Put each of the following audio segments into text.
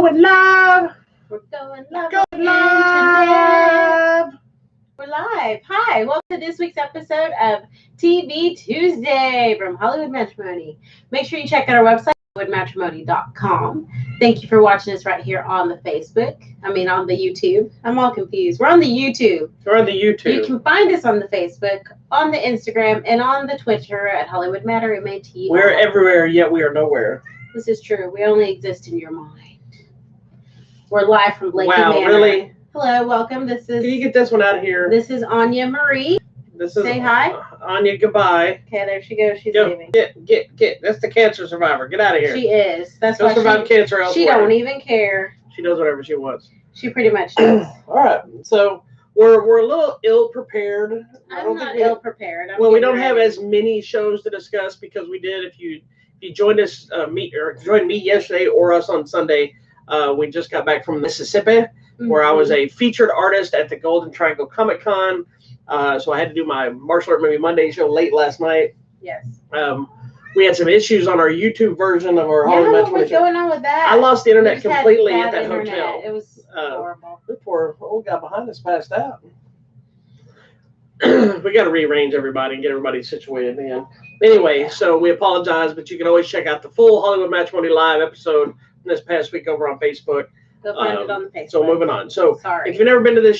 going live. We're going live. Going live. We're live. Hi, welcome to this week's episode of TV Tuesday from Hollywood Matrimony. Make sure you check out our website, hollywoodmatrimony.com. Thank you for watching us right here on the on the YouTube. I'm all confused. We're on the YouTube. We're on the YouTube. You can find us on the Facebook, on the Instagram, and on the Twitter at Hollywood Matter MAT. We're everywhere, yet we are nowhere. This is true. We only exist in your mind. We're live from Blakey Wow, Manor. really? Hello, welcome. This Can you is get this one out of here? this is Anya Marie. This is Say hi. Anya, goodbye. Okay, there she goes. She's Go, leaving. get. That's the cancer survivor. Get out of here. She is. That's Go why survive cancer she elsewhere. don't even care. She does whatever she wants. She pretty much does. All right, so we're a little ill prepared. I'm not ill prepared. Well, we don't have as many shows to discuss because we did. If you joined us, joined me yesterday or us on Sunday, we just got back from Mississippi, where I was a featured artist at the Golden Triangle Comic Con. So I had to do my Martial Art Movie Monday show late last night. Yes. We had some issues on our YouTube version of our Hollywood What Matrimony was show. going on with that? I lost the We internet just had completely bad at that internet. hotel. It was horrible. The poor old guy behind us passed out. We got to rearrange everybody and get everybody situated again. Anyway, so we apologize, but you can always check out the full Hollywood Matrimony Live episode from this past week over on Facebook. Go find it on the Facebook. So moving on. So Sorry. if you've never been to this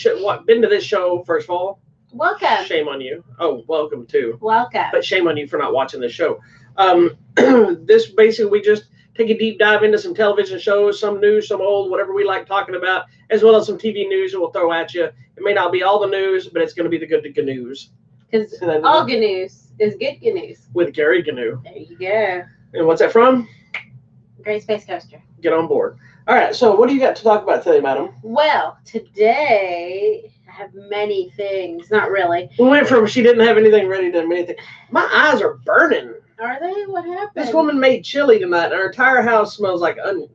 show, first of all, Welcome. shame on you. Oh, welcome too. Welcome. But shame on you for not watching this show. This basically, we just take a deep dive into some television shows, some new, some old, whatever we like talking about, as well as some TV news that we'll throw at you. It may not be all the news, but it's going to be the good news. Because all good news is good news. With Gary Gnu. There you go. And what's that from? Great Space Coaster. Get on board. All right, so what do you got to talk about today, madam? Well, today I have many things. Not really. We went from she didn't have anything ready to anything. My eyes are burning. Are they? What happened? This woman made chili tonight, and our entire house smells like onions.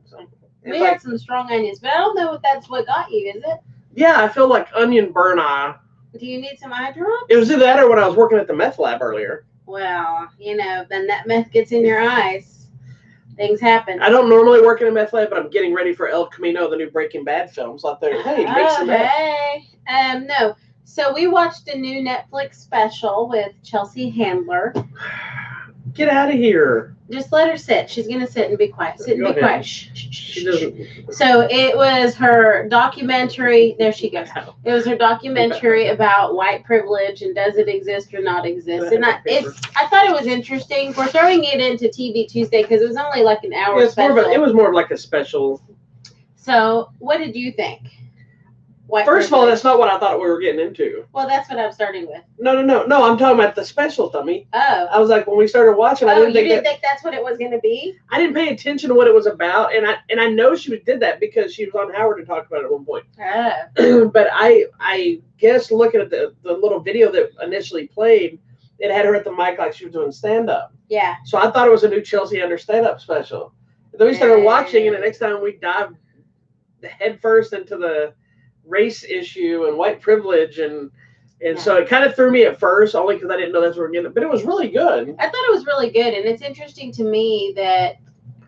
We had some strong onions, but I don't know if that's what got you, is it? Yeah, I feel like onion burn eye. Do you need some eye drops? It was either that or when I was working at the meth lab earlier. Well, then that meth gets in your eyes. Things happen. I don't normally work in a meth lab, but I'm getting ready for El Camino, the new Breaking Bad film. So I thought, hey, make some meth. Hey. No. So we watched a new Netflix special with Chelsea Handler. Get out of here. Just let her sit. She's going to sit and be quiet. Sit and Go be ahead. quiet. Shh, shh, shh, She shh. doesn't. So it was her documentary. There she goes. It was her documentary about white privilege and does it exist or not exist. And I thought it was interesting. We're throwing it into TV Tuesday because it was only like an hour Yeah, special. it was more of like a special. So what did you think? White First of all, privilege. that's not what I thought we were getting into. Well, that's what I'm starting with. No. I'm talking about the special, Thummy. Oh. I was like, when we started watching, I You didn't think didn't think that's what it was going to be? I didn't pay attention to what it was about, and I know she did that because she was on Howard to talk about it at one point. Oh. But I guess looking at the little video that initially played, it had her at the mic like she was doing stand up. Yeah. So I thought it was a new Chelsea Handler stand up special. And then we started watching, and the next time we dived headfirst into the race issue and white privilege, and so it kind of threw me at first, only because I didn't know that's what we were getting. But it was really good. I thought it was really good, and it's interesting to me that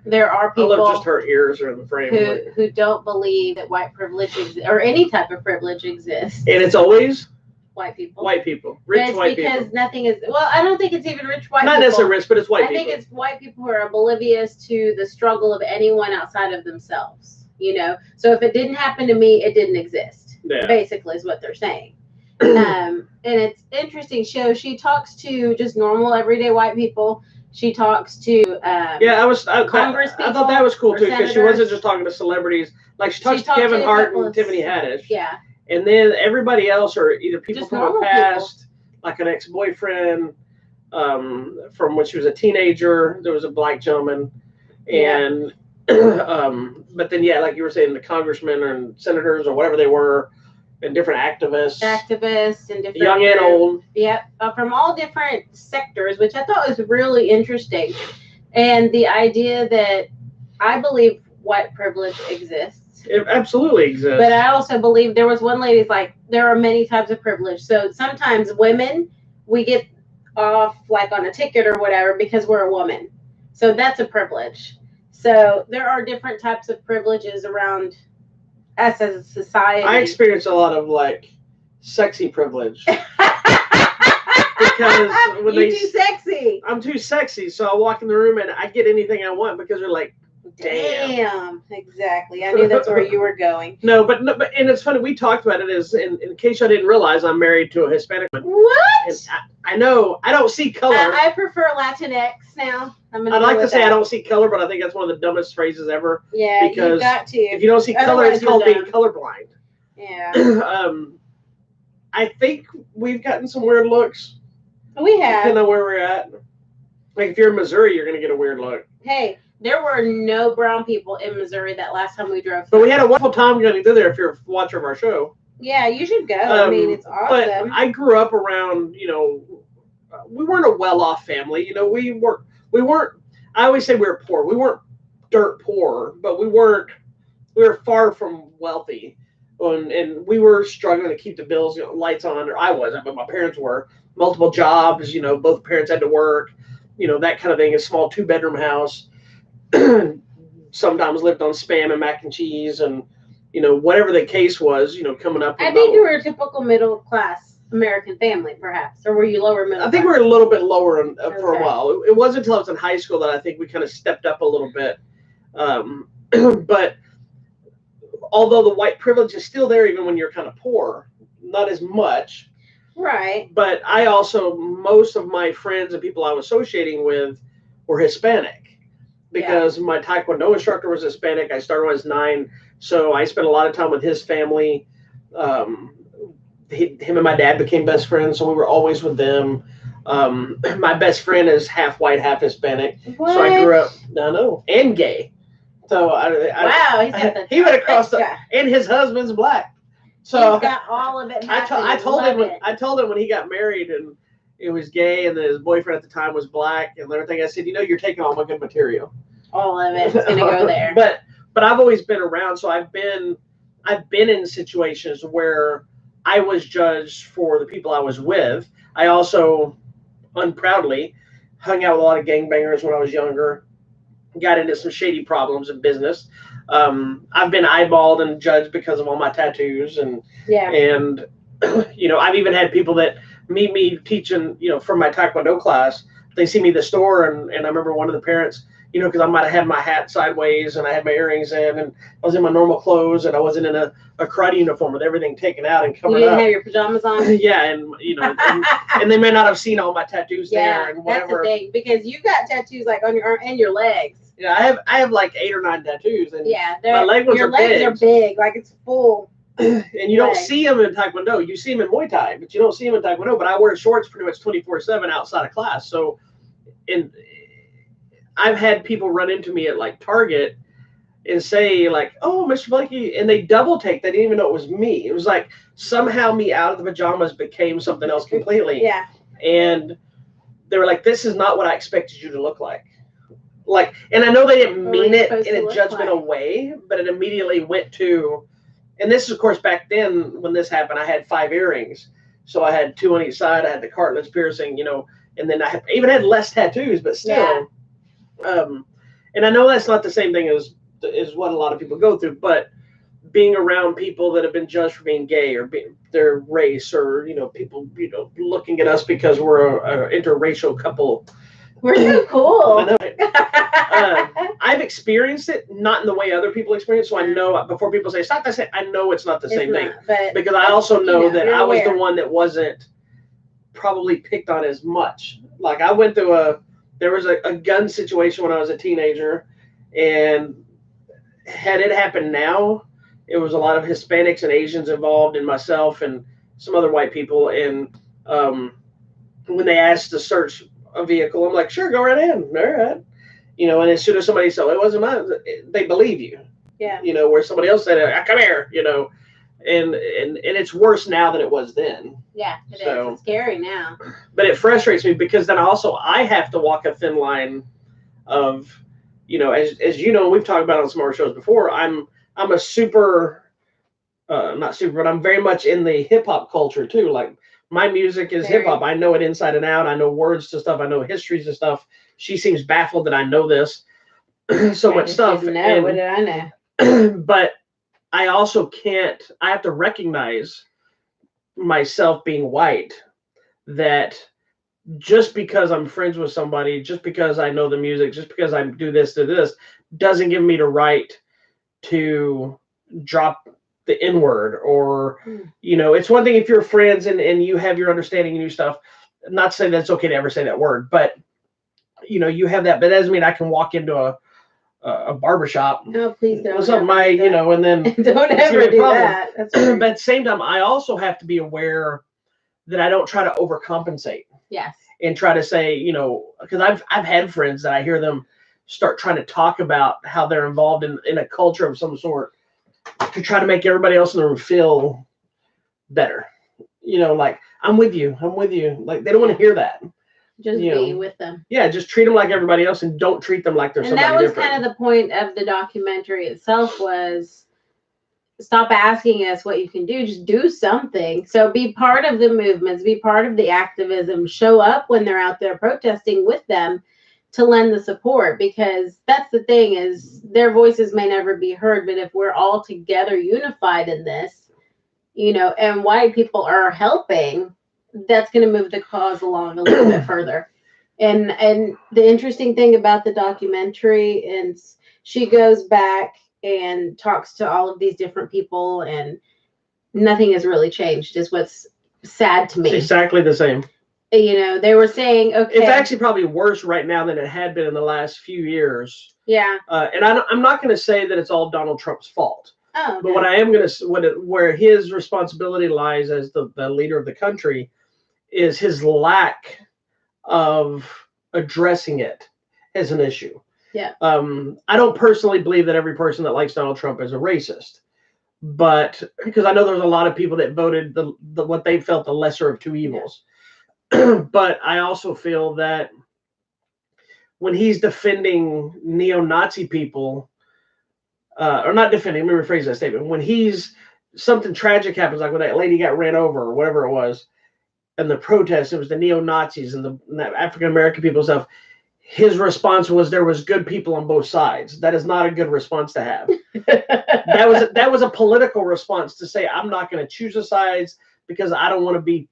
there are people I love just her ears are in the frame. who don't believe that white privilege or any type of privilege exists. And it's always White people. white people, rich white people. Because nothing is. Well, I don't think it's even rich white Not people. necessarily rich, but it's white I people. think it's white people who are oblivious to the struggle of anyone outside of themselves. So if it didn't happen to me, it didn't exist. Yeah. Basically, is what they're saying. And it's interesting show. She talks to just normal, everyday white people. She talks to Congress people. I thought that was cool or too, because she senators. wasn't just talking to celebrities. Like she talks to talked Kevin to a Hart couple and of- Tiffany Haddish. Yeah. And then everybody else are either people Just from normal her past, like an ex-boyfriend, from when she was a teenager. There was a black gentleman, and but then like you were saying, the congressmen and senators or whatever they were, and different activists and different young and old. Yep, from all different sectors, which I thought was really interesting. And the idea that I believe white privilege exists. It absolutely exists. But I also believe there was one lady's like, there are many types of privilege. So sometimes women, we get off like on a ticket or whatever because we're a woman. So that's a privilege. So there are different types of privileges around us as a society. I experience a lot of like sexy privilege. Because when You're too sexy. I'm too sexy, so I walk in the room and I get anything I want because they're like, damn. Exactly. I knew that's where you were going. No, but and it's funny. We talked about it as in case I didn't realize I'm married to a Hispanic woman. What? And I know I don't see color. I prefer Latinx now. I'd like to say I don't see color, but I think that's one of the dumbest phrases ever. Yeah, because you've got to. If you don't see color, it's called being colorblind. Yeah. I think we've gotten some weird looks. We have. Depending on where we're at. Like if you're in Missouri, you're gonna get a weird look. Hey, there were no brown people in Missouri that last time we drove. But we had a wonderful time getting through there. If you're a watcher of our show. Yeah, you should go. I mean, it's awesome. But I grew up around, we weren't a well-off family. We weren't. I always say we were poor. We weren't dirt poor, but we were far from wealthy, and we were struggling to keep the bills, lights on. Or I wasn't, but my parents were. Multiple jobs, both parents had to work, that kind of thing. A small 2-bedroom house. Sometimes lived on Spam and mac and cheese, and whatever the case was, coming up. I think you were a typical middle class American family, perhaps, or were you lower middle? I think we were a little bit lower for a while. It wasn't until I was in high school that I think we kind of stepped up a little bit. But although the white privilege is still there, even when you're kind of poor, not as much. Right. But most of my friends and people I was associating with were Hispanic because my Taekwondo instructor was Hispanic. I started when I was 9, so I spent a lot of time with his family. Him and my dad became best friends, so we were always with them. My best friend is half white, half Hispanic. What? So I grew up, and gay. So he went across and his husband's black. So he's got all of it. I told him when he got married and it was gay, and then his boyfriend at the time was black and everything. I said, you're taking all my good material. All of it's gonna go there. But I've always been around, so I've been in situations where I was judged for the people I was with. I also, unproudly, hung out with a lot of gangbangers when I was younger. Got into some shady problems in business. I've been eyeballed and judged because of all my tattoos, and I've even had people that meet me teaching, from my Taekwondo class. They see me at the store, and I remember one of the parents, because I might have had my hat sideways and I had my earrings in, and I was in my normal clothes, and I wasn't in a karate uniform with everything taken out and covered up. You didn't have your pajamas on? Yeah, and and they may not have seen all my tattoos there and whatever. That's the thing, because you got tattoos like on your arm and your legs. Yeah, I have like 8 or 9 tattoos, and my leg ones your legs are big, like it's full. And you don't see them in Taekwondo. You see them in Muay Thai, but you don't see them in Taekwondo. But I wear shorts pretty much 24/7 outside of class. So, I've had people run into me at like Target and say like, "Oh, Mr. Blakey," and they double take. They didn't even know it was me. It was like somehow me out of the pajamas became something else completely. Yeah. And they were like, "This is not what I expected you to look like." Like, and I know they didn't mean it in a judgmental way, but it immediately went to, and this is of course back then when this happened, I had 5 earrings. So I had 2 on each side. I had the cartilage piercing, and then I even had less tattoos, but still. Yeah. And I know that's not the same thing as what a lot of people go through, but being around people that have been judged for being gay or their race, or, people, looking at us because we're a interracial couple. We're so cool. I know. I've experienced it, not in the way other people experience. So I know before people say it's not the same, I know it's not the same thing. Because I also know that I was the one that wasn't probably picked on as much. Like I went through there was a gun situation when I was a teenager, and had it happened now, it was a lot of Hispanics and Asians involved, and myself and some other white people. And when they asked to search a vehicle, I'm like, sure, go right in. All right. And as soon as somebody said, it wasn't mine, they believe you. Yeah. Where somebody else said, come here, and it's worse now than it was then. Yeah, it is. It's scary now. But it frustrates me because then I have to walk a thin line of, as you know, we've talked about on some of our shows before, I'm a super, not super, but I'm very much in the hip hop culture too. Like, my music is hip hop. I know it inside and out. I know words to stuff. I know histories to stuff. She seems baffled that I know this. so I much just stuff. didn't know. What And, did I know? but I also can't. I have to recognize myself being white, that just because I'm friends with somebody, just because I know the music, just because I do this to this, doesn't give me the right to drop the N word. Or, it's one thing if you're friends and you have your understanding and your stuff. Not saying that it's okay to ever say that word, but you have that. But that doesn't mean I can walk into a barbershop. No, please don't. What's up, my, and then don't ever do that. That's but at the same time, I also have to be aware that I don't try to overcompensate. Yes. And try to say, because I've had friends that I hear them start trying to talk about how they're involved in a culture of some sort to try to make everybody else in the room feel better. Like, I'm with you. Like, they don't want to hear that. Just be with them. Yeah, just treat them like everybody else and don't treat them like they're somebody different. And that was kind of the point of the documentary itself, was stop asking us what you can do, just do something. So be part of the movements, be part of the activism, show up when they're out there protesting with them to lend the support, because that's the thing, is their voices may never be heard, but if we're all together unified in this, and white people are helping, that's going to move the cause along a little bit further. And the interesting thing about the documentary is she goes back and talks to all of these different people, and nothing has really changed, is what's sad to me. It's exactly the same. They were saying, okay. It's actually probably worse right now than it had been in the last few years. Yeah. And I'm not going to say that it's all Donald Trump's fault. Oh, okay. But what I am going to, where his responsibility lies as the leader of the country, is his lack of addressing it as an issue. Yeah. I don't personally believe that every person that likes Donald Trump is a racist, but because I know there's a lot of people that voted the what they felt the lesser of two evils. Yeah. But I also feel that when he's defending neo-Nazi people, or not defending, let me rephrase that statement. When something tragic happens, like when that lady got ran over or whatever it was, and the protest, it was the neo-Nazis and the African-American people and stuff. His response was, there was good people on both sides. That is not a good response to have. that was a political response to say, I'm not going to choose the sides because I don't want to be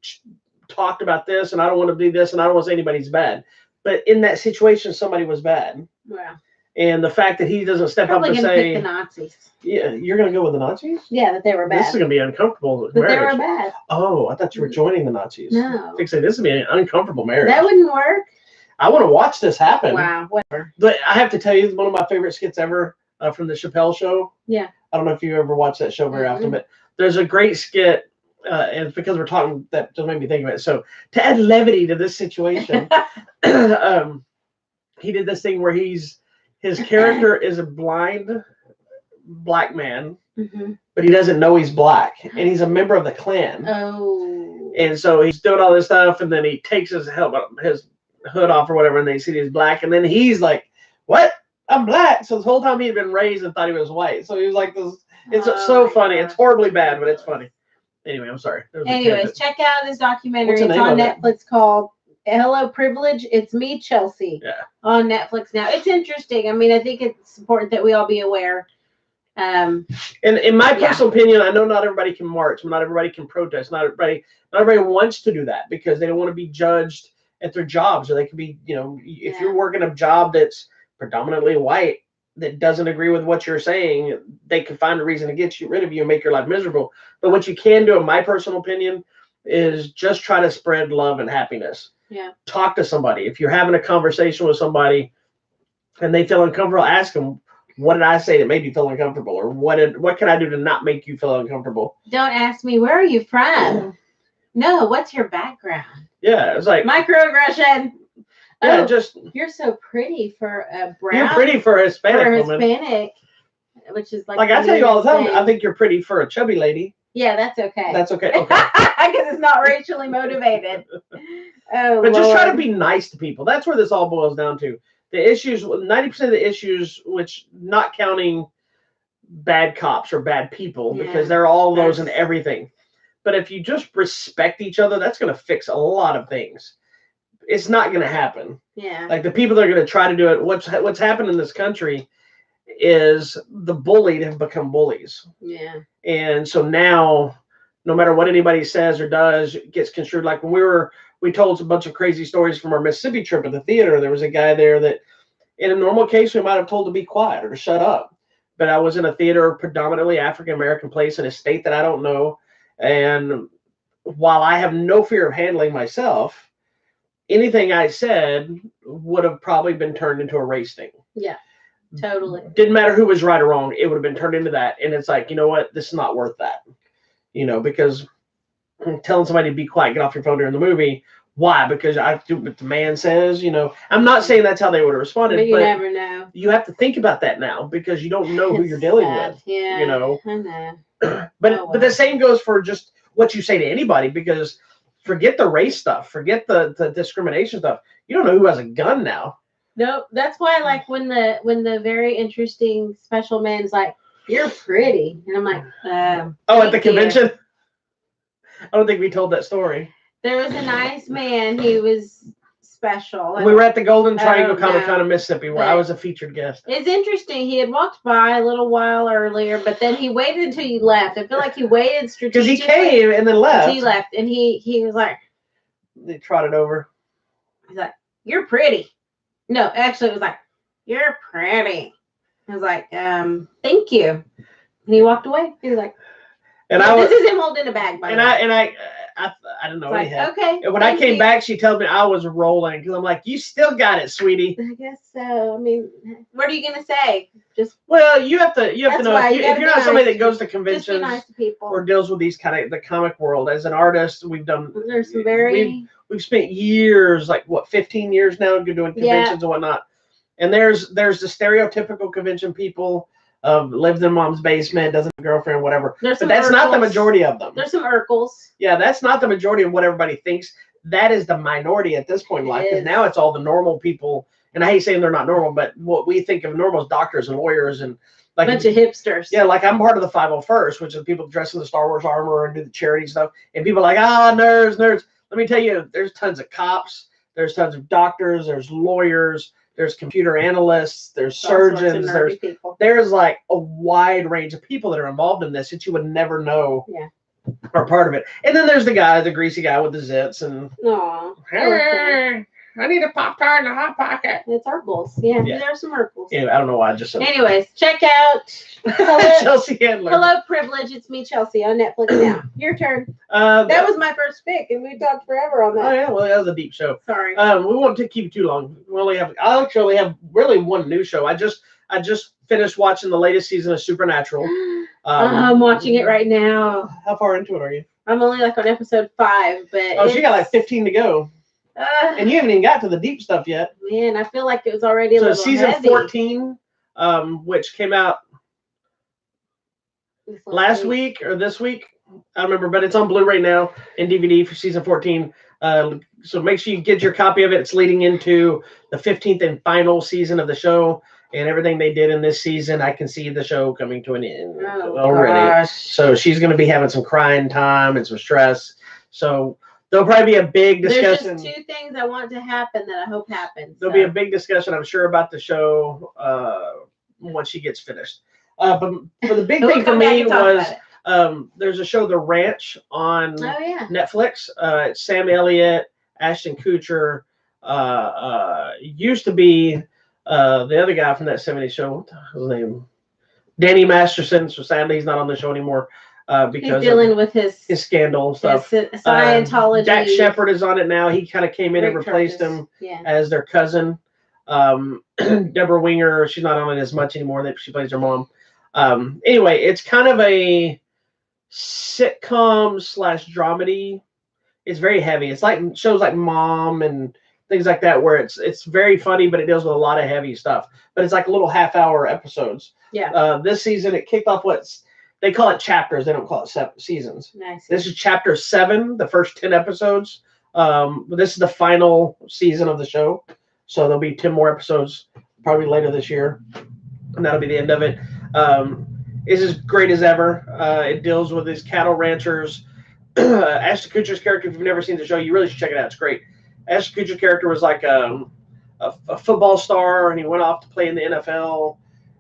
talked about this, and I don't want to do this, and I don't want to say anybody's bad. But in that situation, somebody was bad. Yeah. And the fact that he doesn't step up and say, pick the Nazis. Yeah, you're going to go with the Nazis? Yeah, that they were bad. This is going to be uncomfortable. That they were bad. Oh, I thought you were joining the Nazis. No. I think this would be an uncomfortable marriage. That wouldn't work. I want to watch this happen. Wow, whatever. But I have to tell you, one of my favorite skits ever from the Chappelle Show. Yeah. I don't know if you ever watch that show very often, but there's a great skit, and it's because we're talking that just made me think of it. So to add levity to this situation, he did this thing where his character is a blind black man, but he doesn't know he's black, and he's a member of the Klan. Oh. And so he's doing all this stuff, and then he takes his hood off or whatever, and they see he's black, and then he's like, "What? I'm black." So this whole time he'd been raised and thought he was white. So he was like this. It's so funny. It's horribly bad, but it's funny. Anyway, I'm sorry. Anyways, check out this documentary. It's on Netflix called Hello Privilege. It's Me, Chelsea. Yeah. On Netflix now. It's interesting. I mean, I think it's important that we all be aware. And in my personal opinion, I know not everybody can march, not everybody can protest, not everybody wants to do that because they don't want to be judged at their jobs, or they could be, if you're working a job that's predominantly white that doesn't agree with what you're saying, they can find a reason to get rid of you and make your life miserable. But what you can do, in my personal opinion, is just try to spread love and happiness. Yeah. Talk to somebody. If you're having a conversation with somebody and they feel uncomfortable, ask them, what did I say that made you feel uncomfortable? Or what can I do to not make you feel uncomfortable? Don't ask me, where are you from? No, what's your background? Yeah, it's like microaggression. Yeah, you're so pretty for a brown. You're pretty for a Hispanic woman. Which is like I tell you all the time, I think you're pretty for a chubby lady. Yeah, that's okay. That's okay. Because it's not racially motivated. Oh, but just try to be nice to people. That's where this all boils down to. The issues, 90% of the issues, which not counting bad cops or bad people, because they're all those and everything. But if you just respect each other, that's going to fix a lot of things. it's not going to happen. Yeah. Like the people that are going to try to do it, what's happened in this country is the bullied have become bullies. Yeah. And so now, no matter what anybody says or does, it gets construed. Like when we told a bunch of crazy stories from our Mississippi trip at the theater. There was a guy there that, in a normal case, we might have told to be quiet or to shut up. But I was in a theater, predominantly African American place in a state that I don't know. And while I have no fear of handling myself, anything I said would have probably been turned into a race thing. Yeah, totally. Didn't matter who was right or wrong. It would have been turned into that. And it's like, you know what? This is not worth that. Because telling somebody to be quiet, get off your phone during the movie. Why? Because I do what the man says. I'm not saying that's how they would have responded. But you never know. You have to think about that now because you don't know who you're dealing with. Yeah. I know. But the same goes for just what you say to anybody, because forget the race stuff, forget the discrimination stuff. You don't know who has a gun now. Nope. That's why, like, when the very interesting special man's like, "You're pretty," and I'm like, at the convention. I don't think we told that story. There was a nice man. He was special. We were at the Golden Triangle Comic-Con in Mississippi, where I was a featured guest. It's interesting. He had walked by a little while earlier, but then he waited until you left. I feel like he waited strategically. Because he came and then left. He left, and he was like, they trotted over. He's like, "You're pretty." No, actually, it was like, "You're pretty." I was like, "Thank you." And he walked away. He was like, and this is him holding a bag, by the way. I don't know what he had. Okay. And when I came back, she told me I was rolling because I'm like, "You still got it, sweetie." I guess so. I mean, what are you gonna say? Well, you have to know if you're not somebody that goes to conventions, just be nice to people, or deals with these kind of the comic world. As an artist, there's some we've spent years, like 15 years now, doing conventions and whatnot. And there's the stereotypical convention people. Lives in mom's basement, doesn't have a girlfriend, whatever. But that's not the majority of them. There's some Urkels. Yeah, that's not the majority of what everybody thinks. That is the minority at this point in life, because now it's all the normal people. And I hate saying they're not normal, but what we think of normal is doctors and lawyers and like a bunch of hipsters. Yeah, like I'm part of the 501st, which is people dressed in the Star Wars armor and do the charity stuff. And people are like, nerds. Let me tell you, there's tons of cops, there's tons of doctors, there's lawyers. There's computer analysts, there's surgeons, there's like a wide range of people that are involved in this that you would never know are part of it. And then there's the greasy guy with the zits and I need a Pop-Tart in a Hot Pocket. It's Urkels. Yeah, there are some Urkels. Anyway, I don't know why I just said Anyways, check out Chelsea Handler. Hello, Privilege. It's me, Chelsea, on Netflix now. Your turn. That was my first pick, and we talked forever on that. Oh, yeah. Well, that was a deep show. Sorry. We won't keep you too long. I actually have really one new show. I just finished watching the latest season of Supernatural. I'm watching it right now. How far into it are you? I'm only like on episode 5, but so you got like 15 to go. And you haven't even got to the deep stuff yet. Man, I feel like it was already a little season heavy. 14, which came out last week or this week. I don't remember, but it's on Blu-ray now and DVD for season 14. So make sure you get your copy of it. It's leading into the 15th and final season of the show. And everything they did in this season, I can see the show coming to an end already. Gosh. So she's going to be having some crying time and some stress. So there'll probably be a big discussion. There's just 2 things I want to happen that I hope happen. There'll be a big discussion, I'm sure, about the show once she gets finished. But for the big thing for me was there's a show, The Ranch, on Netflix. It's Sam Elliott, Ashton Kutcher. Used to be the other guy from that 70s show. What was his name? Danny Masterson. So sadly, he's not on the show anymore. Because he's dealing with his scandal stuff. Scientology. Dax Shepard is on it now. He kind of came in and replaced him as their cousin. Deborah Winger, she's not on it as much anymore. She plays her mom. Anyway, it's kind of a sitcom / dramedy. It's very heavy. It's like shows like Mom and things like that, where it's very funny, but it deals with a lot of heavy stuff. But it's like little half-hour episodes. Yeah. This season, it kicked off they call it chapters. They don't call it seasons. Nice. This is chapter 7, the first 10 episodes. This is the final season of the show. So there'll be 10 more episodes probably later this year. And that'll be the end of it. It's as great as ever. It deals with these cattle ranchers. Ashton Kutcher's character, if you've never seen the show, you really should check it out. It's great. Ashton Kutcher's character was like a football star, and he went off to play in the NFL,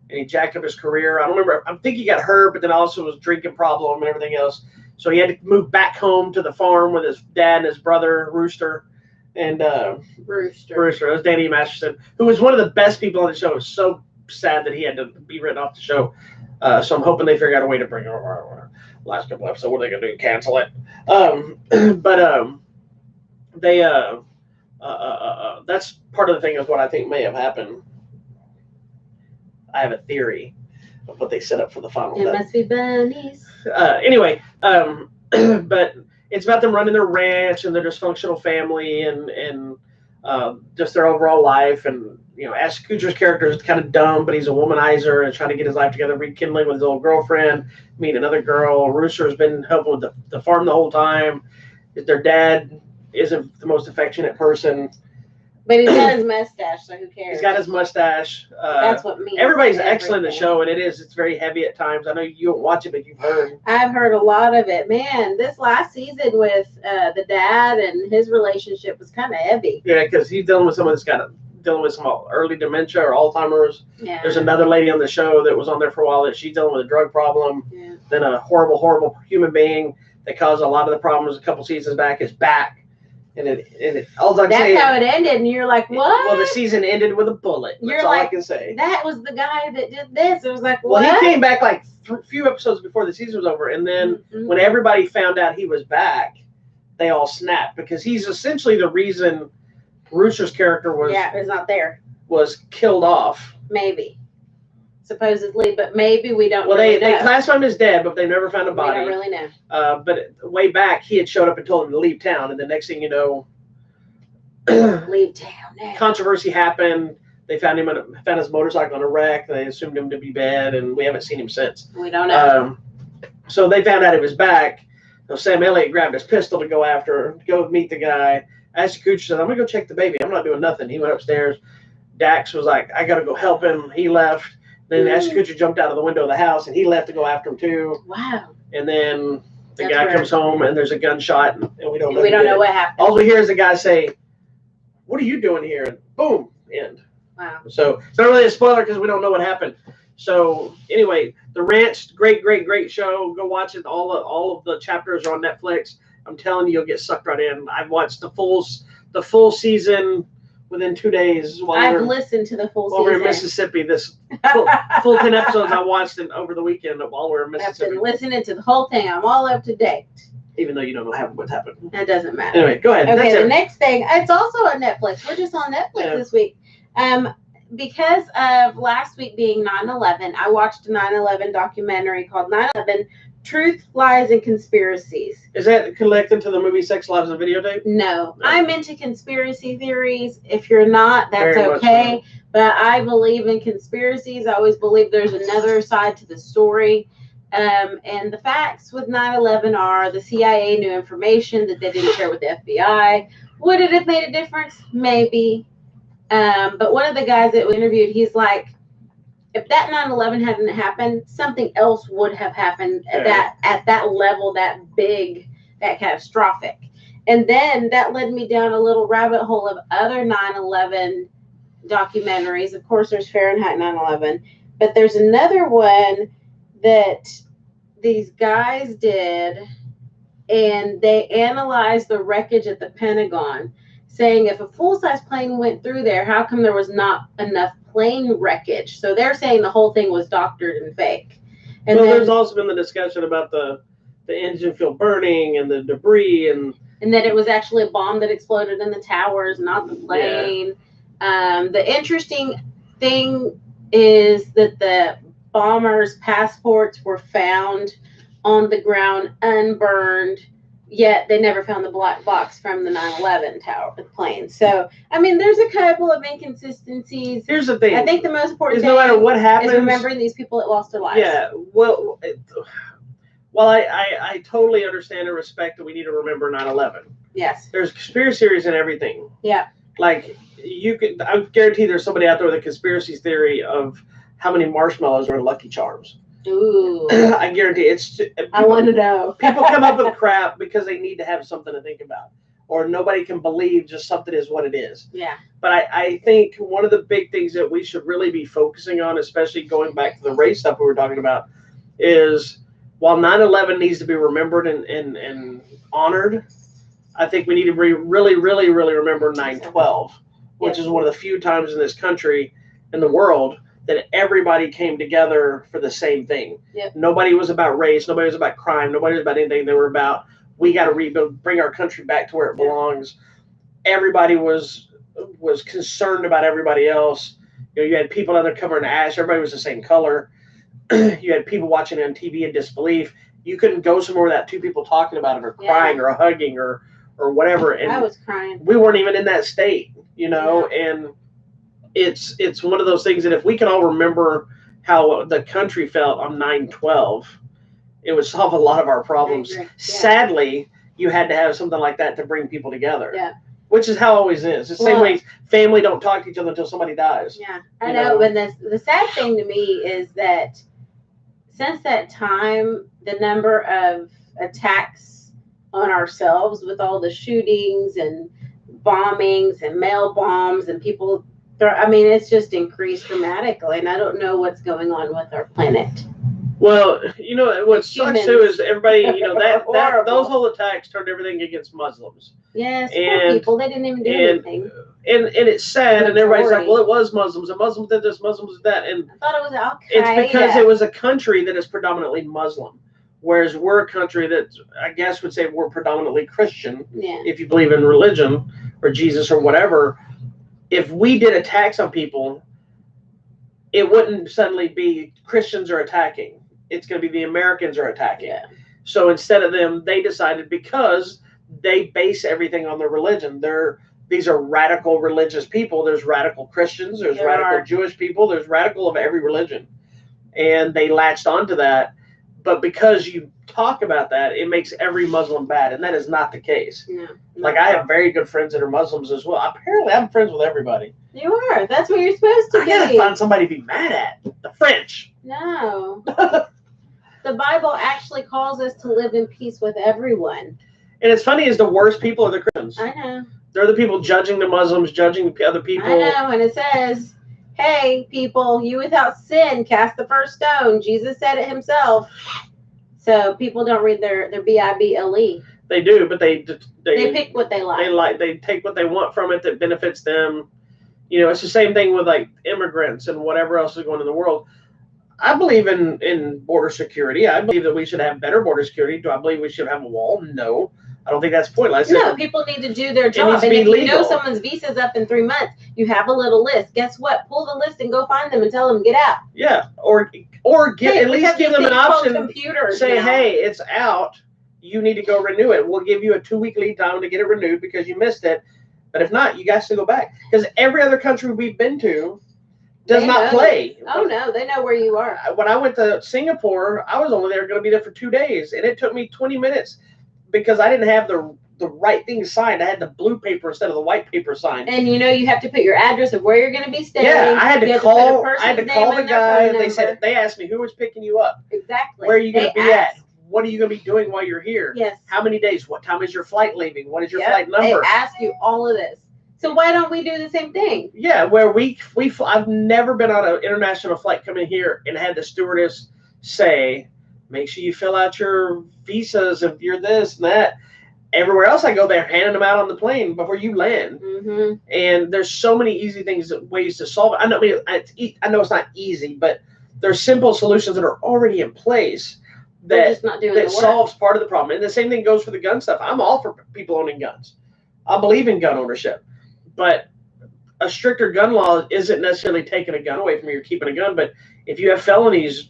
and he jacked up his career. I don't remember. I think he got hurt, but then also was drinking problem and everything else. So he had to move back home to the farm with his dad and his brother, Rooster. And Rooster. That was Danny Masterson, who was one of the best people on the show. It was so sad that he had to be written off the show. So I'm hoping they figure out a way to bring him over. Last couple episodes, what are they gonna do? Cancel it? That's part of the thing is what I think may have happened. I have a theory of what they set up for the final. It must be bunnies. Anyway, but it's about them running their ranch and their dysfunctional family and just their overall life. And Ashton Kutcher's character is kind of dumb, but he's a womanizer and trying to get his life together, rekindling with his old girlfriend, meeting another girl. Rooster has been helping with the farm the whole time. Their dad isn't the most affectionate person. But he's got his mustache, so who cares? He's got his mustache. That's what means. Everybody's excellent in the show, and it's very heavy at times. I know you don't watch it, but you've heard. I've heard a lot of it. Man, this last season with the dad and his relationship was kind of heavy. Yeah, because he's dealing with someone that's dealing with some early dementia or Alzheimer's. Yeah. There's another lady on the show that was on there for a while that she's dealing with a drug problem. Yeah. Then a horrible, horrible human being that caused a lot of the problems a couple seasons back is back. And that's how it ended, and you're like, what? Well, the season ended with a bullet. That's all I can say. That was the guy that did this. It was like, what? Well, he came back like a few episodes before the season was over, and then when everybody found out he was back, they all snapped because he's essentially the reason Rooster's character is not there. Was killed off. Maybe. Supposedly, but maybe we don't know. They classify him as dead, but they never found a body. We don't really know. But way back, he had showed up and told him to leave town, and the next thing you know, leave town now. Controversy happened. They found his motorcycle in a wreck. They assumed him to be dead, and we haven't seen him since. We don't know. So they found out he was back. So Sam Elliott grabbed his pistol to go meet the guy. Ashton Kutcher said, "I'm gonna go check the baby. I'm not doing nothing." He went upstairs. Dax was like, "I gotta go help him." He left. Then Ashton Kutcher jumped out of the window of the house, and he left to go after him too. Wow. And then the guy comes home, and there's a gunshot, and we don't know. We don't know what happened. All we hear is the guy say, "What are you doing here?" And boom, end. Wow. So it's not really a spoiler because we don't know what happened. So anyway, The Ranch, great show. Go watch it. All of the chapters are on Netflix. I'm telling you, you'll get sucked right in. I've watched the full season within 2 days. I've listened to the full season. While we're in Mississippi, this full 10 episodes I watched over the weekend while we're in Mississippi. I've been listening to the whole thing. I'm all up to date. Even though you don't know what's happened. That doesn't matter. Anyway, go ahead. Okay, the next thing, it's also on Netflix. We're just on Netflix this week. Because of last week being 9/11, I watched a 9/11 documentary called 9/11 Truth, Lies, and Conspiracies. Is that connected to the movie Sex, Lives, and Videotape? No. I'm into conspiracy theories. If you're not, that's okay. So. But I believe in conspiracies. I always believe there's another side to the story. And the facts with 9/11 are the CIA knew information that they didn't share with the FBI. Would it have made a difference? Maybe. But one of the guys that we interviewed, he's like, if that 9/11 hadn't happened, something else would have happened at that level, that big, that catastrophic. And then that led me down a little rabbit hole of other 9/11 documentaries. Of course, there's Fahrenheit 9/11, but there's another one that these guys did, and they analyzed the wreckage at the Pentagon, saying if a full-size plane went through there, how come there was not enough plane wreckage? So they're saying the whole thing was doctored and fake. And there's also been the discussion about the engine field burning and the debris and that it was actually a bomb that exploded in the towers, not the plane. Yeah. The interesting thing is that the bombers' passports were found on the ground unburned, yet they never found the black box from the 9/11 plane. So, I mean, there's a couple of inconsistencies. Here's the thing. I think the most important thing no matter what happens, is remembering these people that lost their lives. Yeah, well, while I totally understand and respect that we need to remember 9/11. Yes. There's conspiracy theories in everything. Yeah. Like, I guarantee there's somebody out there with a conspiracy theory of how many marshmallows are in Lucky Charms. Ooh. I guarantee I want to know. People come up with crap because they need to have something to think about. or nobody can believe just something is what it is. Yeah. But I think one of the big things that we should really be focusing on, especially going back to the race stuff we were talking about, is while 9/11 needs to be remembered and honored, I think we need to really remember 9/12, which is one of the few times in this country, in the world, that everybody came together for the same thing. Yep. Nobody was about race. Nobody was about crime. Nobody was about anything. They were about, we got to rebuild, bring our country back to where it belongs. Everybody was concerned about everybody else. You know, you had people out there covering ash. Everybody was the same color. You had people watching on TV in disbelief. You couldn't go somewhere without two people talking about it or crying or hugging or whatever. And I was crying. we weren't even in that state, you know, and it's one of those things that if we can all remember how the country felt on 9/12, it would solve a lot of our problems. Yeah. Sadly, you had to have something like that to bring people together. Yeah. Which is how it always is. It's the same way family don't talk to each other until somebody dies. Yeah, I know. But the sad thing to me is that since that time, the number of attacks on ourselves with all the shootings and bombings and mail bombs and people, it's just increased dramatically. And I don't know what's going on with our planet. Well, you know, what sucks too is everybody, you know, that those whole attacks turned everything against Muslims. Yes, poor people, they didn't even do anything. And it's sad, and everybody's like, well, it was Muslims, and Muslims did this, Muslims did that. And I thought it was Al-Qaeda. It's because it was a country that is predominantly Muslim, whereas we're a country that I guess would say we're predominantly Christian, if you believe in religion or Jesus or whatever. If we did attacks on people, it wouldn't suddenly be Christians are attacking. It's going to be the Americans are attacking. Yeah. So instead of them, they decided, because they base everything on their religion. These are radical religious people. There's radical Christians. There's radical Jewish people. There's radical of every religion. And they latched onto that. But because you talk about that, it makes every Muslim bad. And that is not the case. No, like, I have very good friends that are Muslims as well. Apparently, I'm friends with everybody. You are. That's what you're supposed to be. I gotta find somebody to be mad at. The French. No. The Bible actually calls us to live in peace with everyone. And it's funny, is the worst people are the Christians. I know. They're the people judging the Muslims, judging other people. I know, and it says, hey, people, you without sin, cast the first stone. Jesus said it himself. So people don't read their Bible. They do, but they pick what they like. They take what they want from it that benefits them. You know, it's the same thing with like immigrants and whatever else is going on in the world. I believe in border security. I believe that we should have better border security. Do I believe we should have a wall? No. I don't think that's pointless. No, people need to do their job. And if you know someone's visa's up in 3 months, you have a little list. Guess what? Pull the list and go find them and tell them get out. Yeah, or at least give them an option. Say, hey, it's out. You need to go renew it. We'll give you a 2-week lead time to get it renewed because you missed it. But if not, you guys to go back. Because every other country we've been to does not play. Oh, no, they know where you are. When I went to Singapore, I was only going to be there for 2 days, and it took me 20 minutes because I didn't have the right thing signed. I had the blue paper instead of the white paper signed. And you know, you have to put your address of where you're going to be staying. Yeah, I had to call the guy. They asked me who was picking you up. Exactly. Where are you going to be at? What are you going to be doing while you're here? Yes. How many days? What time is your flight leaving? What is your flight number? They ask you all of this. So why don't we do the same thing? Yeah, where I've never been on an international flight coming here and had the stewardess say, make sure you fill out your visas if you're this and that. Everywhere else I go, they're handing them out on the plane before you land. Mm-hmm. And there's so many easy ways to solve it. I know it's not easy, but there's simple solutions that are already in place that solves part of the problem. And the same thing goes for the gun stuff. I'm all for people owning guns. I believe in gun ownership. But a stricter gun law isn't necessarily taking a gun away from you or keeping a gun. But if you have felonies,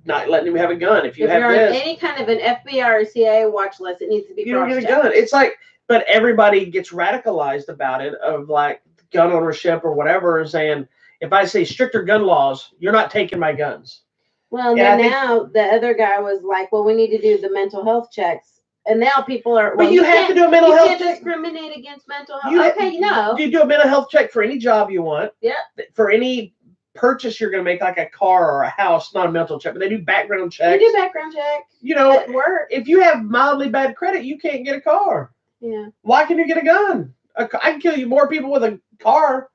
not letting him have a gun. If you're on any kind of an FBI or CIA watch list, it needs to be. You don't get a gun. It's like, but everybody gets radicalized about it, of like gun ownership or whatever, saying, if I say stricter gun laws, you're not taking my guns. Well, now the other guy was like, well, we need to do the mental health checks. And now people are. Well, but you have to do a mental health check. You can't discriminate against mental health. You do a mental health check for any job you want. Yeah. For any purchase you're going to make, like a car or a house, not a mental check, but they do background checks. They do background check. You know, at work. If you have mildly bad credit, you can't get a car. Yeah. Why can you get a gun? I can kill you more people with a car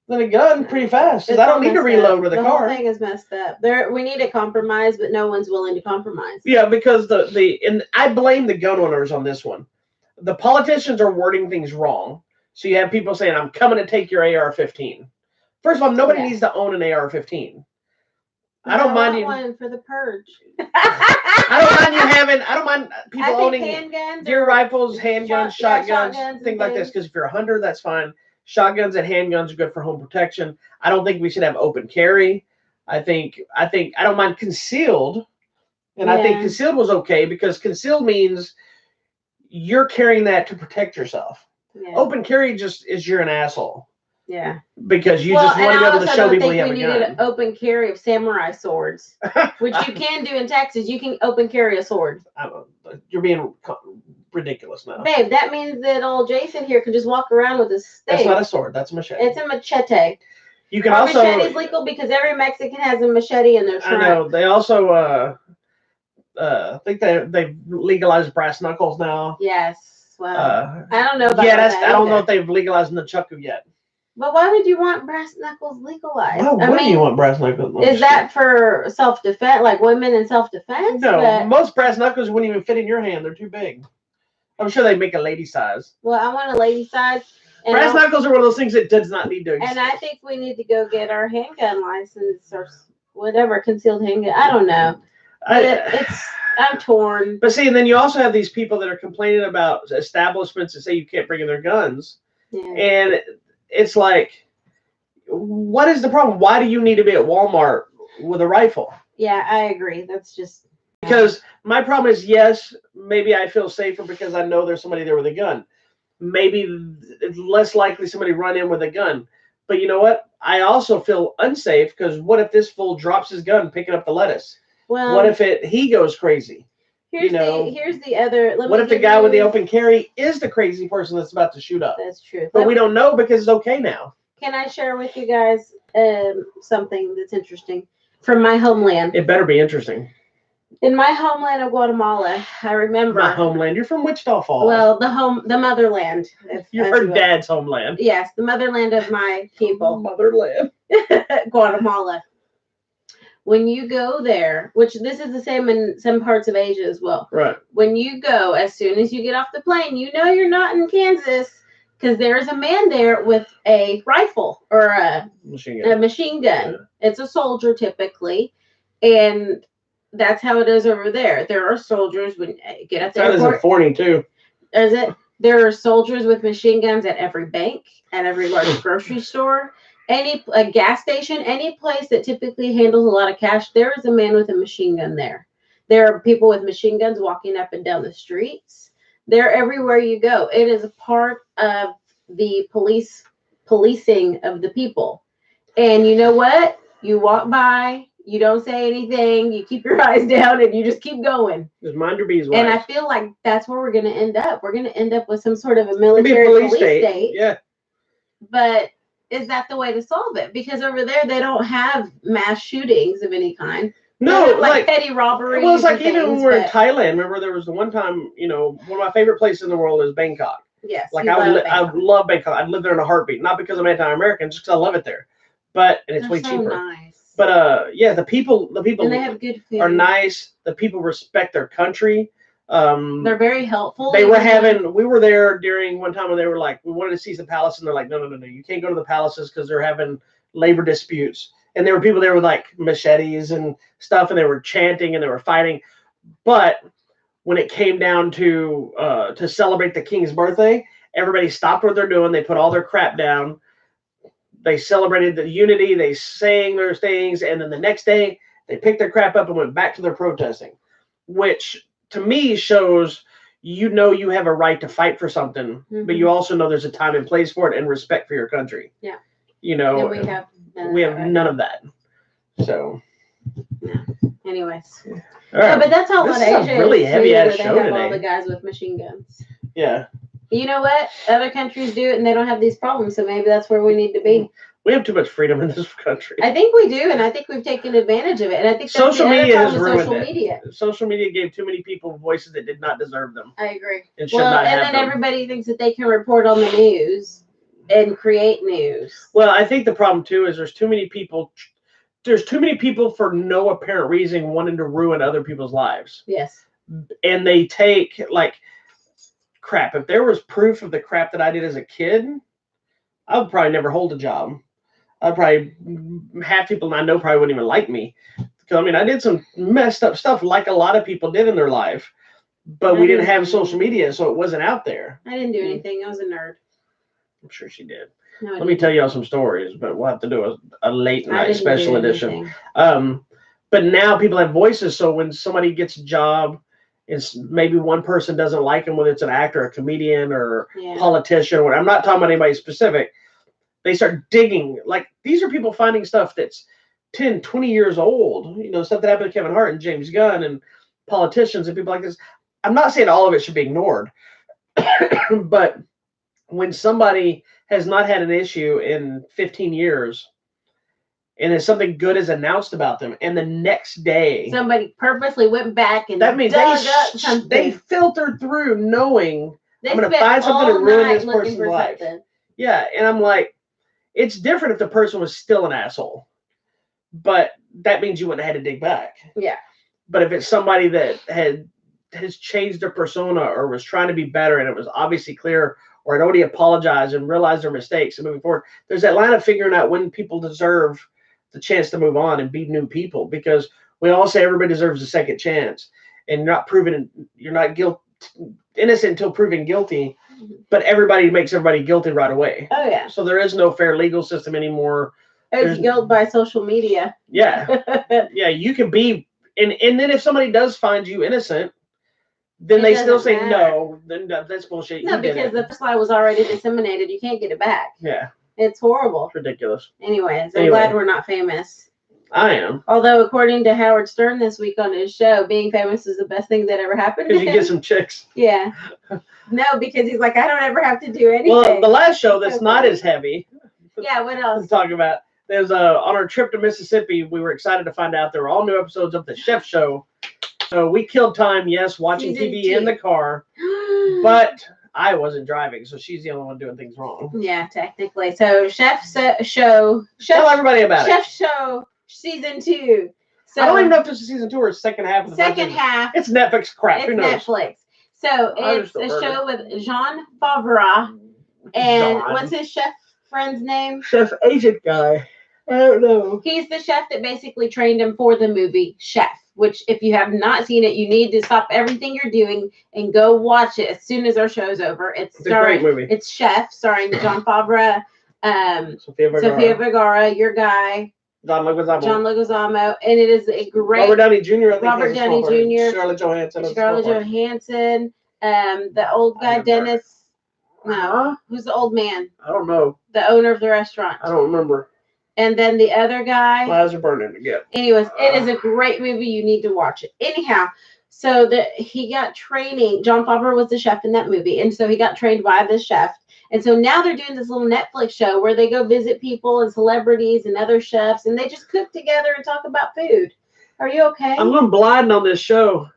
than a gun pretty fast. Because I don't need to reload with a car. The whole thing is messed up. We need a compromise, but no one's willing to compromise. Yeah, because and I blame the gun owners on this one. The politicians are wording things wrong. So you have people saying, "I'm coming to take your AR-15." First of all, nobody needs to own an AR-15. I don't mind you. One for the purge. I don't mind people owning handguns, deer rifles, handguns, shotguns, things like this. Because if you're a hunter, that's fine. Shotguns and handguns are good for home protection. I don't think we should have open carry. I don't mind concealed, and I think concealed was okay because concealed means you're carrying that to protect yourself. Yeah. Open carry just is you're an asshole. Yeah. Because you just want to be able to show people you have a gun. We needed an open carry of samurai swords, which you can do in Texas. You can open carry a sword. You're being ridiculous now. Babe, that means that old Jason here can just walk around with a stick. That's not a sword. That's a machete. It's a machete. You can also. Machete's legal because every Mexican has a machete in their trunk. I know. They also think they've legalized brass knuckles now. Yes. Well, I don't know about that. I don't know if they've legalized nunchaku yet. But why would you want brass knuckles legalized? Why do you want brass knuckles? Is that for self-defense, like women in self-defense? No, most brass knuckles wouldn't even fit in your hand. They're too big. I'm sure they make a lady size. Well, I want a lady size. Brass knuckles are one of those things that does not need to exist. And I think we need to go get our handgun license or whatever, concealed handgun. I don't know. I'm torn. But see, and then you also have these people that are complaining about establishments that say you can't bring in their guns. Yeah. And it's like, what is the problem? Why do you need to be at Walmart with a rifle? Yeah, I agree. That's just... Because my problem is, yes, maybe I feel safer because I know there's somebody there with a gun. Maybe it's less likely somebody run in with a gun. But you know what? I also feel unsafe because what if this fool drops his gun picking up the lettuce? Well, what if he goes crazy? Here's the other. What if the guy with the open carry is the crazy person that's about to shoot up? That's true. But we don't know because it's okay now. Can I share with you guys something that's interesting from my homeland? It better be interesting. In my homeland of Guatemala, I remember. My homeland. You're from Wichita Falls. Well, the motherland. You're her dad's homeland. Yes, the motherland of my people. Motherland. Guatemala. When you go there, which this is the same in some parts of Asia as well. Right. When you go, as soon as you get off the plane, you know you're not in Kansas because there's a man there with a rifle or a machine gun. Yeah. It's a soldier typically, and that's how it is over there. There are soldiers when you get at the airport. That is a 42. Is it? There are soldiers with machine guns at every bank, at every large grocery store. A gas station, any place that typically handles a lot of cash, there is a man with a machine gun there. There are people with machine guns walking up and down the streets. They're everywhere you go. It is a part of the policing of the people. And you know what? You walk by, you don't say anything, you keep your eyes down, and you just keep going. Just mind your beeswax. And I feel like that's where we're going to end up. We're going to end up with some sort of a military police state. Yeah. But is that the way to solve it? Because over there, they don't have mass shootings of any kind. No, like petty robberies. Well, it's like even when we were in Thailand. Remember, there was the one time, one of my favorite places in the world is Bangkok. Yes. Like I would love Bangkok. I'd live there in a heartbeat. Not because I'm anti-American, just because I love it there. And it's way cheaper. Nice. But the people and they have good food. Are nice. The people respect their country. They're very helpful. We were there during one time when they were like, we wanted to see the palace, and they're like, no, you can't go to the palaces because they're having labor disputes. And there were people there with like machetes and stuff, and they were chanting and they were fighting. But when it came down to celebrate the king's birthday, everybody stopped what they're doing. They put all their crap down. They celebrated the unity. They sang their things, and then the next day they picked their crap up and went back to their protesting, which to me shows you have a right to fight for something, but you also know there's a time and place for it and respect for your country. Yeah. And we have none of that. So. Yeah. Anyways. All right. Yeah, but that's all. This is a really heavy ass show today. All the guys with machine guns. Yeah. You know what? Other countries do it, and they don't have these problems. So maybe that's where we need to be. We have too much freedom in this country. I think we do, and I think we've taken advantage of it. And I think that's Social the other media has problem with ruined social it. media. Social media gave too many people voices that did not deserve them. I agree. And should not have and then them. everybody thinks that they can report on the news and create news. Well, I think the problem too is there's too many people. There's too many people for no apparent reason wanting to ruin other people's lives. Yes. And they take like crap. If there was proof of the crap that I did as a kid, I would probably never hold a job. I'd probably half people I know probably wouldn't even like me. Because I mean, I did some messed up stuff like a lot of people did in their life, but we didn't have social media, so it wasn't out there. I didn't do anything. I was a nerd. I'm sure she did. No, Let me tell y'all some stories, but we'll have to do a late night special edition. But now people have voices, so when somebody gets a job, it's maybe one person doesn't like them, whether it's an actor, a comedian, or politician. Or I'm not talking about anybody specific. They start digging. Like, these are people finding stuff that's 10, 20 years old. You know, stuff that happened to Kevin Hart and James Gunn and politicians and people like this. I'm not saying all of it should be ignored, but when somebody has not had an issue in 15 years, and then something good is announced about them, and the next day somebody purposely went back and that means dug up something. They filtered through knowing I'm going to spent find something all to ruin night this looking person's for life. something. Yeah, and I'm like, it's different if the person was still an asshole, but that means you wouldn't have had to dig back. Yeah. But if it's somebody that has changed their persona or was trying to be better, and it was obviously clear, or had already apologized and realized their mistakes and moving forward, there's that line of figuring out when people deserve the chance to move on and be new people, because we all say everybody deserves a second chance, and you're not innocent until proven guilty, but everybody makes everybody guilty right away. Oh yeah. So there is no fair legal system anymore. It's guilt by social media. Yeah. Yeah, you can be, and then if somebody does find you innocent, then they still say no. Then that's bullshit. No, because the first lie was already disseminated. You can't get it back. Yeah. It's horrible. It's ridiculous. Anyways, I'm glad we're not famous. I am. Although, according to Howard Stern this week on his show, being famous is the best thing that ever happened to him. Because you get some chicks. Yeah. No, because he's like, I don't ever have to do anything. Well, the last show that's not as heavy. Yeah, what else? Let's talk about. There's on our trip to Mississippi, we were excited to find out there were all new episodes of The Chef Show. So we killed time, yes, watching Season TV 2. in the car, but I wasn't driving, so she's the only one doing things wrong. Yeah, technically. So Show. Tell everybody about Chef Show Season 2. So I don't even know if this is season 2 or second half. Of the second half. It's Netflix crap. It's Who knows? Netflix. So it's a show with Jean Favreau and what's his chef friend's name? Chef Agent guy. I don't know. He's the chef that basically trained him for the movie Chef, which if you have not seen it, you need to stop everything you're doing and go watch it as soon as our show's over. It's a great movie. It's Chef, starring John Favreau, Sofia Vergara, your guy, John Leguizamo, and it is a great Robert Downey Jr. Robert Downey Jr. Scarlett Johansson. The old guy Dennis. No, who's the old man? I don't know. The owner of the restaurant. I don't remember. And then the other guy. My eyes are burning again. Anyways, it is a great movie. You need to watch it. Anyhow, so he got training. John Favreau was the chef in that movie, and so he got trained by the chef. And so now they're doing this little Netflix show where they go visit people and celebrities and other chefs, and they just cook together and talk about food. Are you okay? I'm going blind on this show.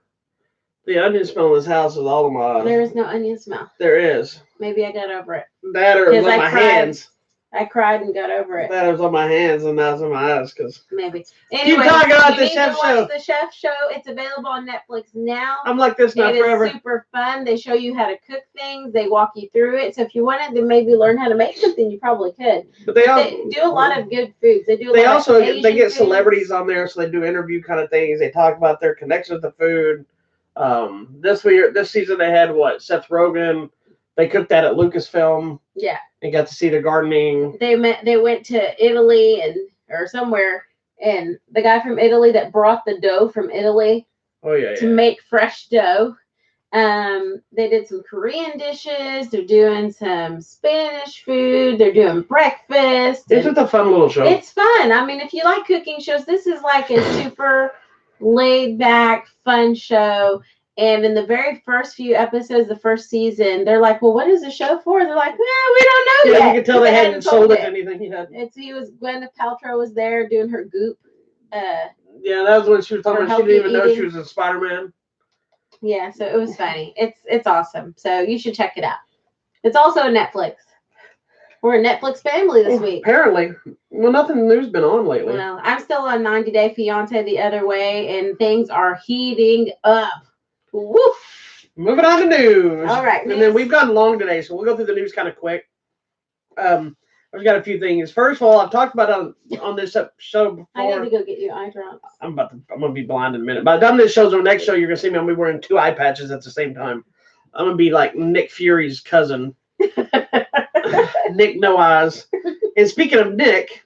The onion smell in this house is all of my eyes. There is no onion smell. There is. Maybe I got over it. That or it was on my hands. I cried and got over it. That was on my hands and now it's on my eyes. Maybe. Anyway, keep talking about the Chef Show. The Chef Show. It's available on Netflix now. I'm like this now forever. It is super fun. They show you how to cook things. They walk you through it. So if you wanted to maybe learn how to make something, you probably could. But they do a lot of good foods. They do. They get celebrities on there, so they do interview kind of things. They talk about their connection with the food. This season they had Seth Rogen. They cooked that at Lucasfilm. Yeah. And got to see the gardening. They went to Italy or somewhere, and the guy from Italy that brought the dough from Italy. Oh yeah. To make fresh dough. They did some Korean dishes. They're doing some Spanish food. They're doing breakfast. It's just a fun little show. It's fun. I mean, if you like cooking shows, this is like a super laid back, fun show. And in the very first few episodes, the first season, they're like, "Well, what is the show for?" They're like, "Nah, we don't know yet." You can tell they hadn't sold it to anything yet. Gwyneth Paltrow was there doing her Goop. Yeah, that was when she was talking about. She didn't even know she was in Spider-Man. Yeah, so it was funny. It's awesome. So you should check it out. It's also on Netflix. We're a Netflix family this week. Apparently. Well, nothing new's been on lately. Well, I'm still on 90 Day Fiancé the other way, and things are heating up. Woof! Moving on to news. All right. And then we've gone long today, so we'll go through the news kind of quick. I've got a few things. First of all, I've talked about on this show before. I need to go get you eye drops. I'm gonna be blind in a minute. By the time this show's on, next show, you're gonna see me. I'm gonna be wearing 2 eye patches at the same time. I'm gonna be like Nick Fury's cousin. Nick No Eyes. And speaking of Nick,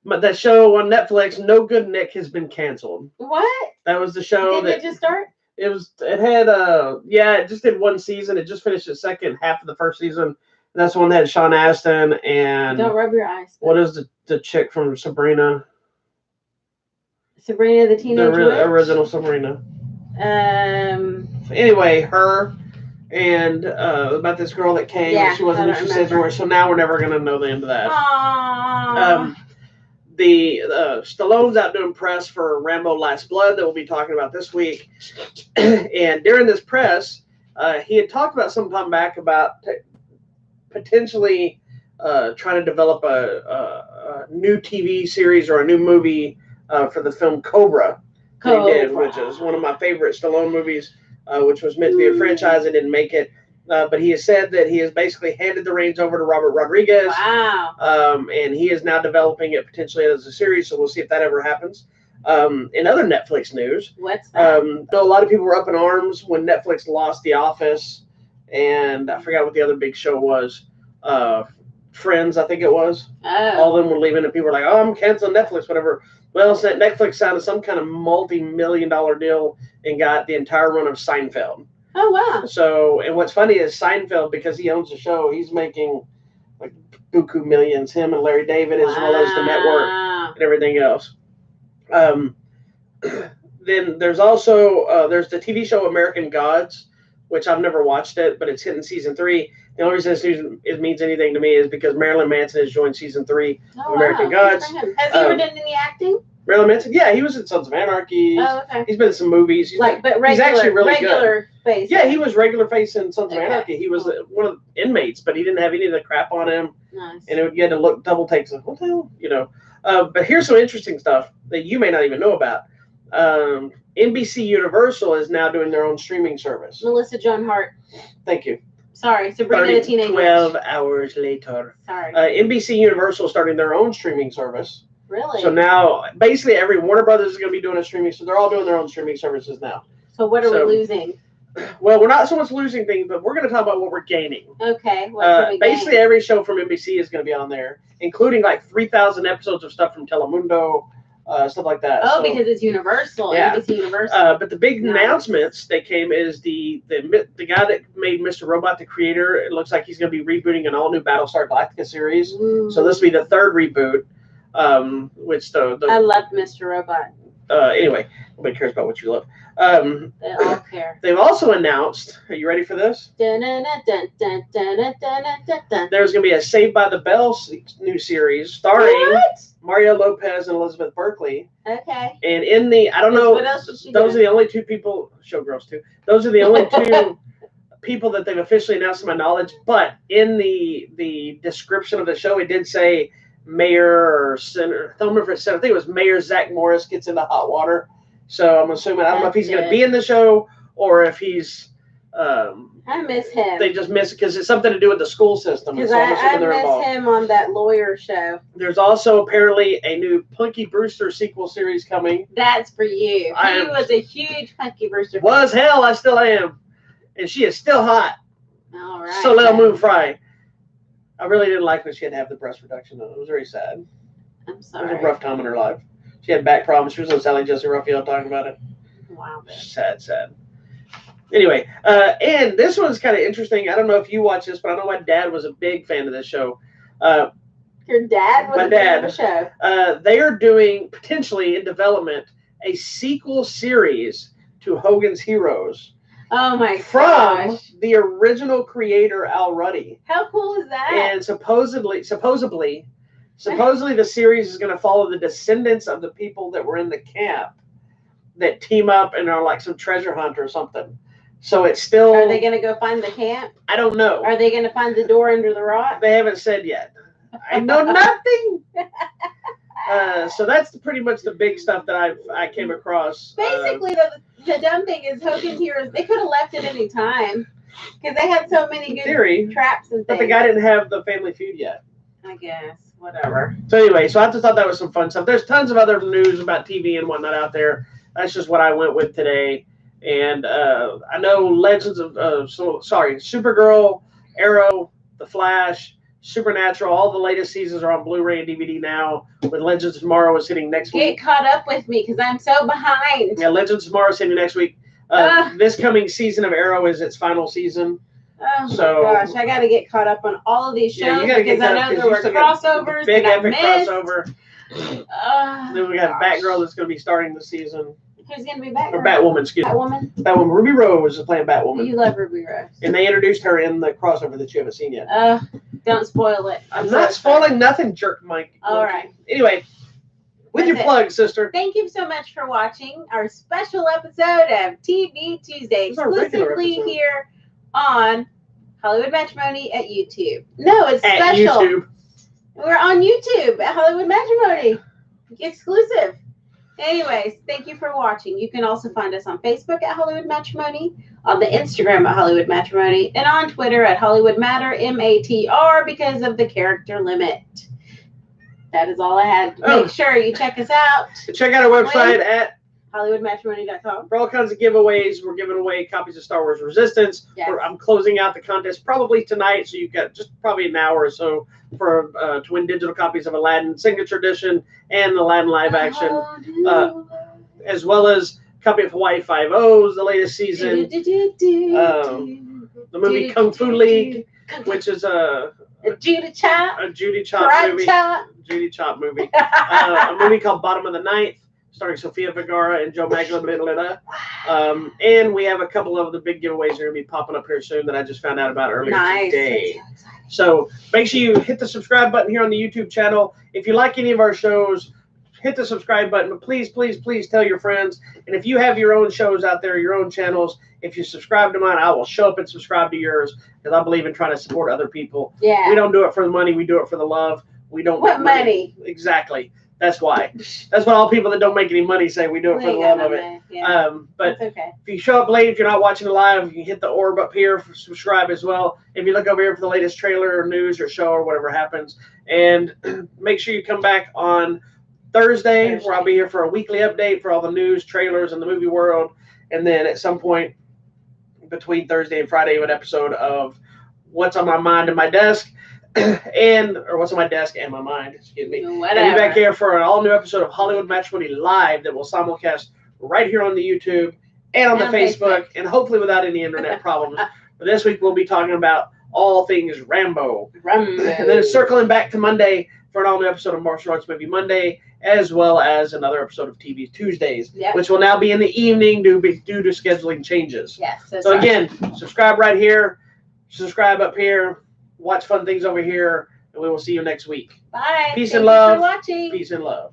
but that show on Netflix, No Good Nick, has been canceled. What? That was the show. Didn't it just start? It had it just did 1 season. It just finished the second half of the first season. That's the one that had Sean Astin and don't rub your eyes. What is the chick from Sabrina? Sabrina the Teenage Witch? The original Sabrina. Anyway, her and about this girl that came and she wasn't who she says were. So now we're never gonna know the end of that. Aww. The Stallone's out doing press for Rambo: Last Blood that we'll be talking about this week. And during this press, he had talked about some time back about potentially trying to develop a new TV series or a new movie for the film Cobra. He did, which is one of my favorite Stallone movies, which was meant to be a franchise and didn't make it. But he has said that he has basically handed the reins over to Robert Rodriguez. Wow. And he is now developing it potentially as a series, so we'll see if that ever happens. In other Netflix news, what's that? A lot of people were up in arms when Netflix lost The Office, and I forgot what the other big show was. Friends, I think it was. Oh. All of them were leaving, and people were like, "Oh, I'm canceling Netflix, whatever." Well, Netflix signed some kind of multi-million-dollar deal and got the entire run of Seinfeld. Oh, wow. So, and what's funny is Seinfeld, because he owns the show, he's making like buku millions. Him and Larry David, as well as the network and everything else. Then there's also there's the TV show American Gods, which I've never watched it, but it's hitting season 3. The only reason it means anything to me is because Marilyn Manson has joined season 3 of American Gods. Has he ever done any acting? Marilyn Manson, yeah, he was in Sons of Anarchy. Oh, okay. He's been in some movies. He's actually really good. Face. Yeah, he was regular face in Sons of Anarchy. He was one of the inmates, but he didn't have any of the crap on him. Nice. And it would get to look double takes of what the hell, you know. But here's some interesting stuff that you may not even know about. NBC Universal is now doing their own streaming service. Melissa Joan Hart. Thank you. Sorry, Sabrina the Teenage Witch. 12 hours later. Sorry. NBC Universal starting their own streaming service. Really? So now, basically, every Warner Brothers is going to be doing a streaming. So they're all doing their own streaming services now. So what are we losing? Well, we're not so much losing things, but we're going to talk about what we're gaining. Okay. What basically, every show from NBC is going to be on there, including like 3,000 episodes of stuff from Telemundo, stuff like that. Oh, so, because it's Universal. Yeah. NBC Universal. But the big announcements that came is the guy that made Mr. Robot, the creator. It looks like he's going to be rebooting an all-new Battlestar Galactica series. Ooh. So this will be the 3rd reboot. Which I loved Mr. Robot. Anyway, nobody cares about what you love. They all care. They've also announced. Are you ready for this? Dun, dun, dun, dun, dun, dun, dun, dun, dun. There's going to be a Saved by the Bell new series starring Mario Lopez and Elizabeth Berkley. Okay. And in the, I don't know, what else is she those doing? are the only 2 people, Showgirls too. Those are the only 2 people that they've officially announced to my knowledge. But in the description of the show, it did say Mayor or Senator, I don't remember if it said, I think it was Mayor Zach Morris gets into hot water. So I'm assuming, I don't know if he's going to be in the show or if he's, I miss him. They just miss it because it's something to do with the school system. Because so I miss him on that lawyer show. There's also apparently a new Punky Brewster sequel series coming. That's for you. He was a huge Punky Brewster fan. Was hell, I still am. And she is still hot. All right. Soleil Moon Frye. I really didn't like when she had to have the breast reduction. It was very sad. I'm sorry. It was a rough time in her life. She had back problems. She was on Sally Jesse Raphael talking about it. Wow. Sad. Anyway, and this one's kind of interesting. I don't know if you watch this, but I know my dad was a big fan of this show. Your dad was a fan of the show? They are doing, potentially in development, a sequel series to Hogan's Heroes. Oh my from gosh. the original creator Al Ruddy. How cool is that? And supposedly the series is going to follow the descendants of the people that were in the camp that team up and are like some treasure hunt or something. So it's still. Are they going to go find the camp? I don't know. Are they going to find the door under the rock? They haven't said yet. I know nothing. So that's pretty much the big stuff that I came across. Basically, the dumb thing is Hogan's Heroes. They could have left at any time because they had so many good traps and things. But the guy didn't have the Family Feud yet. I guess. Whatever. So anyway, I just thought that was some fun stuff. There's tons of other news about TV and whatnot out there. That's just what I went with today. And I know Supergirl, Arrow, The Flash, Supernatural, all the latest seasons are on Blu-ray and DVD now. With Legends of Tomorrow is hitting next week. Get caught up with me because I'm so behind. Yeah, Legends of Tomorrow is hitting next week. This coming season of Arrow is its final season. Oh my gosh, I got to get caught up on all of these shows because I know there were crossovers. Big that epic I missed. crossover. Then we got Batgirl that's going to be starting the season. Who's going to be Batgirl? Or Batwoman, excuse me. Batwoman. Ruby Rose is playing Batwoman. You love Ruby Rose. And they introduced her in the crossover that you haven't seen yet. Don't spoil it. I'm not spoiling nothing, jerk Mike. All right. Anyway, with your plug, sister. Thank you so much for watching our special episode of TV Tuesday, exclusively here on Hollywood Matrimony at YouTube. No, it's special. At YouTube. We're on YouTube at Hollywood Matrimony. Exclusive. Anyways, thank you for watching. You can also find us on Facebook at Hollywood Matrimony, on the Instagram at Hollywood Matrimony, and on Twitter at Hollywood Matter, MATR, because of the character limit. That is all I had. Make sure you check us out. Check out our website at HollywoodMatrimony.com. For all kinds of giveaways. We're giving away copies of Star Wars Resistance. Yes. I'm closing out the contest probably tonight, so you've got just probably an hour or so for to win digital copies of Aladdin Signature Edition and Aladdin Live Action, as well as a copy of Hawaii Five-O's, the latest season, the movie Kung Fu League, which is a Judy Chop movie. Judy Chop movie. A movie called Bottom of the Ninth, starring Sofia Vergara and Joe Magdalena. And we have a couple of the big giveaways that are going to be popping up here soon that I just found out about earlier today. So make sure you hit the subscribe button here on the YouTube channel. If you like any of our shows, hit the subscribe button. But please, please, please tell your friends. And if you have your own shows out there, your own channels, if you subscribe to mine, I will show up and subscribe to yours because I believe in trying to support other people. Yeah. We don't do it for the money. We do it for the love. We don't want money. Exactly. That's why. That's what all people that don't make any money say. We do it for the love of it. Yeah. But okay. If you show up late, if you're not watching it live, you can hit the orb up here for subscribe as well. If you look over here for the latest trailer or news or show or whatever happens. And make sure you come back on Thursday, where I'll be here for a weekly update for all the news, trailers, and the movie world. And then at some point between Thursday and Friday, an episode of What's on My Mind and My Desk. Or what's on my desk and my mind, excuse me. Whatever. And be back here for an all-new episode of Hollywood Matrimony Live that will simulcast right here on the YouTube and on the Facebook, and hopefully without any internet problems. But this week we'll be talking about all things Rambo. And then circling back to Monday for an all-new episode of Martial Arts Movie Monday, as well as another episode of TV Tuesdays, which will now be in the evening due to scheduling changes. Yes. So again, subscribe right here, subscribe up here. Watch fun things over here, and we will see you next week. Bye. Peace and love. Thank you for watching. Peace and love.